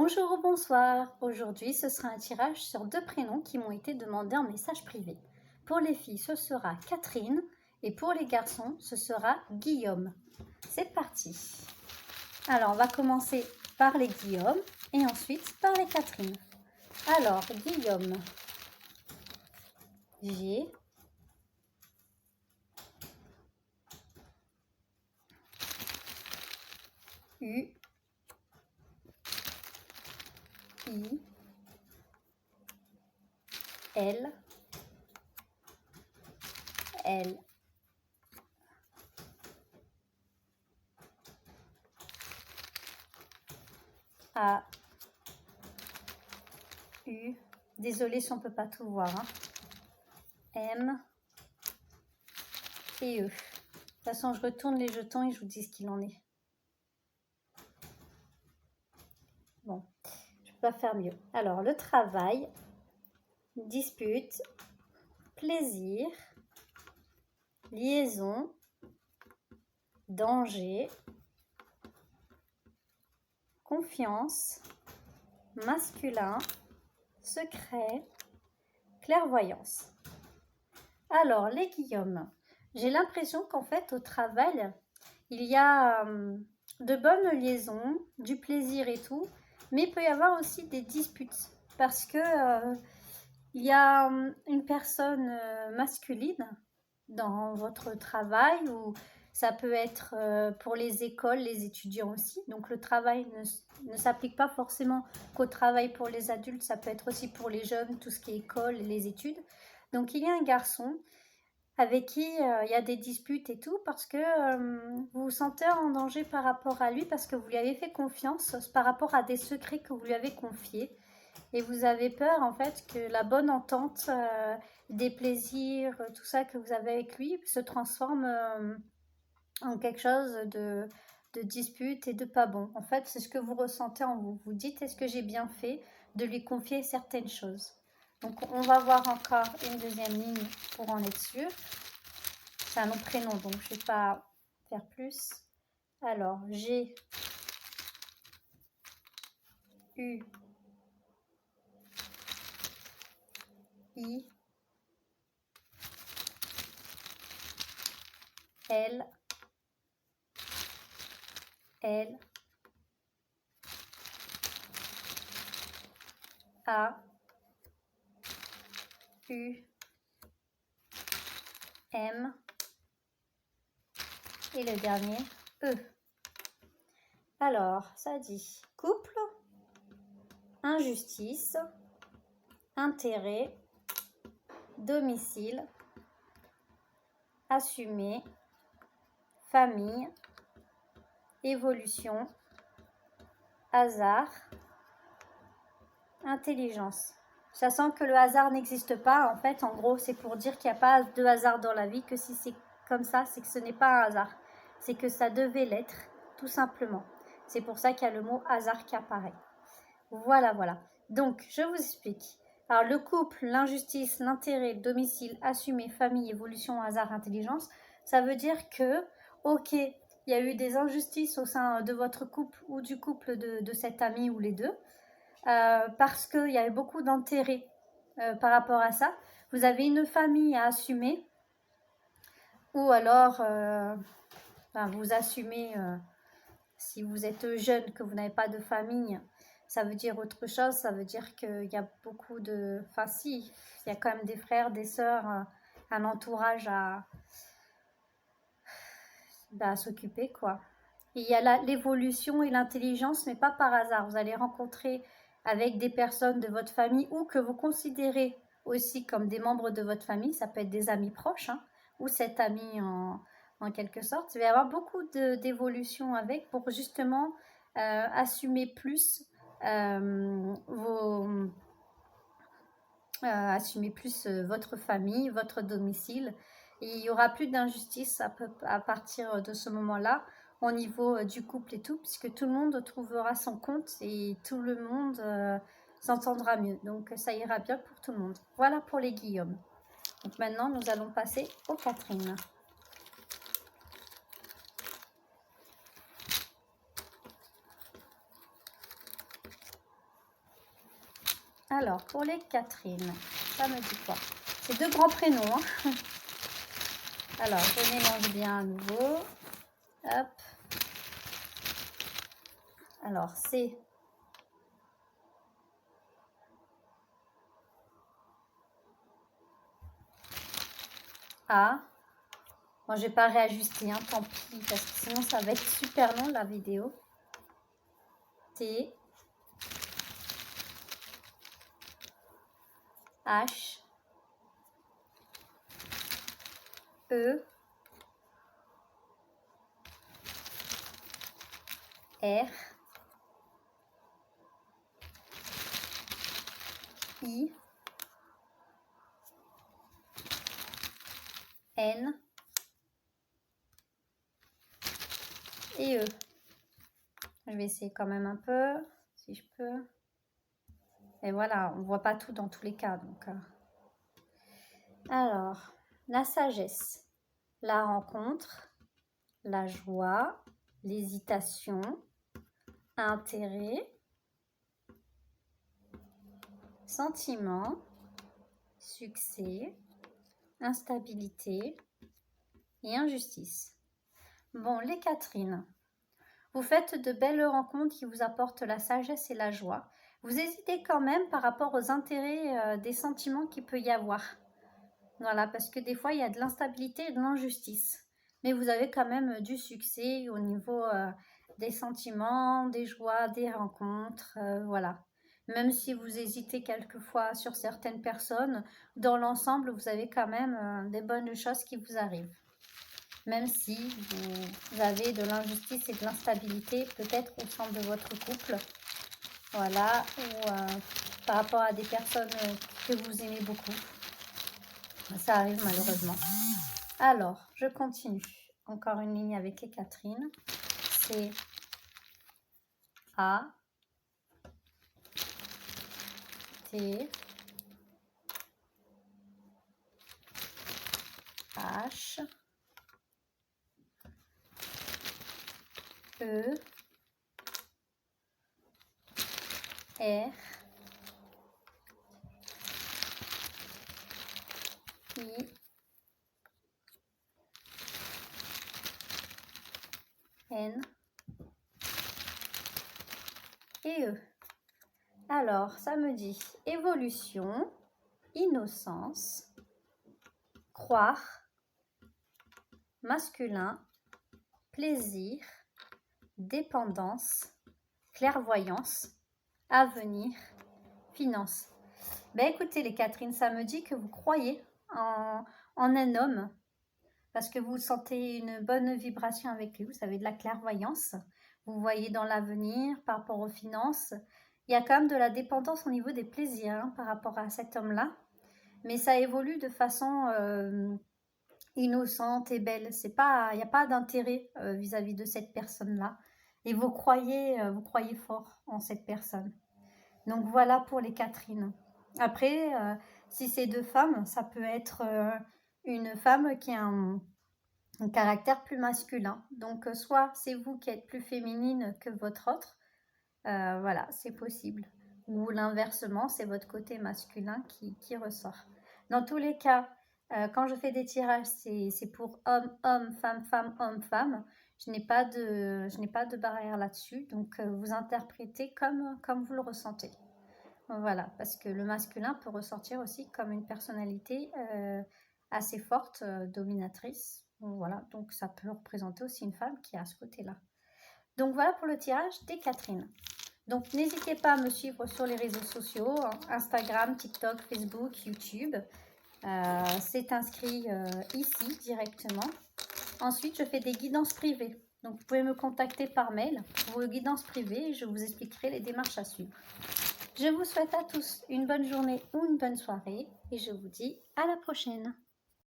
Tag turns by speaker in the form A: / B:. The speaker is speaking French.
A: Bonjour ou bonsoir. Aujourd'hui, ce sera un tirage sur 2 prénoms qui m'ont été demandés en message privé. Pour les filles, ce sera Catherine et pour les garçons, ce sera Guillaume. C'est parti. Alors, on va commencer par les Guillaume et ensuite par les Catherine. Alors, Guillaume. G. U. I. L. L. A. U. Désolée si on ne peut pas tout voir. M. Et E. De toute façon, je retourne les jetons et je vous dis ce qu'il en est. Bon, je ne peux pas faire mieux. Alors, le travail, dispute, plaisir, liaison, danger, confiance, masculin, secret, clairvoyance. Alors, les Guillaume, j'ai l'impression qu'en fait, au travail, il y a de bonnes liaisons, du plaisir et tout, mais il peut y avoir aussi des disputes parce que il y a une personne masculine dans votre travail ou ça peut être pour les écoles, les étudiants aussi. Donc le travail ne s'applique pas forcément qu'au travail pour les adultes, ça peut être aussi pour les jeunes, tout ce qui est école et les études. Donc il y a un garçon avec qui il y a des disputes et tout parce que vous vous sentez en danger par rapport à lui parce que vous lui avez fait confiance par rapport à des secrets que vous lui avez confiés. Et vous avez peur en fait que la bonne entente, des plaisirs, tout ça que vous avez avec lui se transforme en quelque chose de dispute et de pas bon. En fait, c'est ce que vous ressentez en vous. Vous dites, est-ce que j'ai bien fait de lui confier certaines choses? Donc, on va voir encore une deuxième ligne pour en être sûr. C'est un long prénom, donc je ne vais pas faire plus. Alors, G, U, I, L, L, A, U, M et le dernier E. Alors, ça dit couple, injustice, intérêt, domicile, assumer, famille, évolution, hasard, intelligence. Sachant que le hasard n'existe pas, en fait, en gros, c'est pour dire qu'il n'y a pas de hasard dans la vie, que si c'est comme ça, c'est que ce n'est pas un hasard. C'est que ça devait l'être, tout simplement. C'est pour ça qu'il y a le mot hasard qui apparaît. Voilà, voilà. Donc, je vous explique. Alors, le couple, l'injustice, l'intérêt, le domicile, assumer, famille, évolution, hasard, intelligence, ça veut dire que, ok, il y a eu des injustices au sein de votre couple ou du couple de cet ami ou les deux, parce qu'il y avait beaucoup d'intérêt par rapport à ça. Vous avez une famille à assumer, ou alors vous assumez, si vous êtes jeune, que vous n'avez pas de famille, ça veut dire autre chose, ça veut dire qu'il y a beaucoup de... Enfin si, il y a quand même des frères, des sœurs, un entourage à s'occuper, quoi. Et il y a l'évolution et l'intelligence, mais pas par hasard. Vous allez rencontrer avec des personnes de votre famille ou que vous considérez aussi comme des membres de votre famille, ça peut être des amis proches, ou cet ami en quelque sorte. Il va y avoir beaucoup d'évolution avec pour justement assumer plus votre famille, votre domicile. Et il n'y aura plus d'injustice à partir de ce moment-là au niveau du couple et tout, puisque tout le monde trouvera son compte et tout le monde s'entendra mieux. Donc ça ira bien pour tout le monde. Voilà pour les Guillaume. Donc maintenant, nous allons passer aux Catherine. Alors, pour les Catherine, ça me dit quoi? C'est 2 grands prénoms. Hein. Alors, je mélange bien à nouveau. Hop. Alors, c'est A. Bon, je vais pas réajuster, hein, tant pis, parce que sinon ça va être super long la vidéo. T. H. E. R. I. N. Et E. Je vais essayer quand même un peu, si je peux. Et voilà, on ne voit pas tout dans tous les cas. Donc, Alors, la sagesse, la rencontre, la joie, l'hésitation, intérêt, sentiment, succès, instabilité et injustice. Bon, les Catherine, vous faites de belles rencontres qui vous apportent la sagesse et la joie. Vous hésitez quand même par rapport aux intérêts des sentiments qu'il peut y avoir. Voilà, parce que des fois, il y a de l'instabilité et de l'injustice. Mais vous avez quand même du succès au niveau des sentiments, des joies, des rencontres, voilà. Même si vous hésitez quelquefois sur certaines personnes, dans l'ensemble, vous avez quand même des bonnes choses qui vous arrivent. Même si vous avez de l'injustice et de l'instabilité, peut-être au sein de votre couple, voilà, ou par rapport à des personnes que vous aimez beaucoup. Ça arrive malheureusement. Alors, je continue. Encore une ligne avec les Catherine. C'est A, T, H, E, R, I, N et E. Alors, ça me dit évolution, innocence, croire, masculin, plaisir, dépendance, clairvoyance, avenir, finance. Ben écoutez les Catherine, ça me dit que vous croyez en un homme parce que vous sentez une bonne vibration avec lui, vous avez de la clairvoyance, vous voyez dans l'avenir par rapport aux finances. Il y a quand même de la dépendance au niveau des plaisirs hein, par rapport à cet homme-là, mais ça évolue de façon innocente et belle. Il n'y a pas d'intérêt vis-à-vis de cette personne-là. Et vous croyez fort en cette personne. Donc voilà pour les Catherine. Après, si c'est 2 femmes, ça peut être une femme qui a un caractère plus masculin. Donc soit c'est vous qui êtes plus féminine que votre autre. Voilà, c'est possible. Ou l'inversement, c'est votre côté masculin qui ressort. Dans tous les cas, quand je fais des tirages, c'est pour homme, homme, femme, femme, homme, femme. Je n'ai pas de barrière là-dessus. Donc, vous interprétez comme vous le ressentez. Voilà, parce que le masculin peut ressortir aussi comme une personnalité assez forte, dominatrice. Voilà, donc ça peut représenter aussi une femme qui a ce côté-là. Donc voilà pour le tirage des Catherine. Donc n'hésitez pas à me suivre sur les réseaux sociaux, Instagram, TikTok, Facebook, YouTube. C'est inscrit ici directement. Ensuite, je fais des guidances privées. Donc vous pouvez me contacter par mail pour vos guidances privées et je vous expliquerai les démarches à suivre. Je vous souhaite à tous une bonne journée ou une bonne soirée et je vous dis à la prochaine.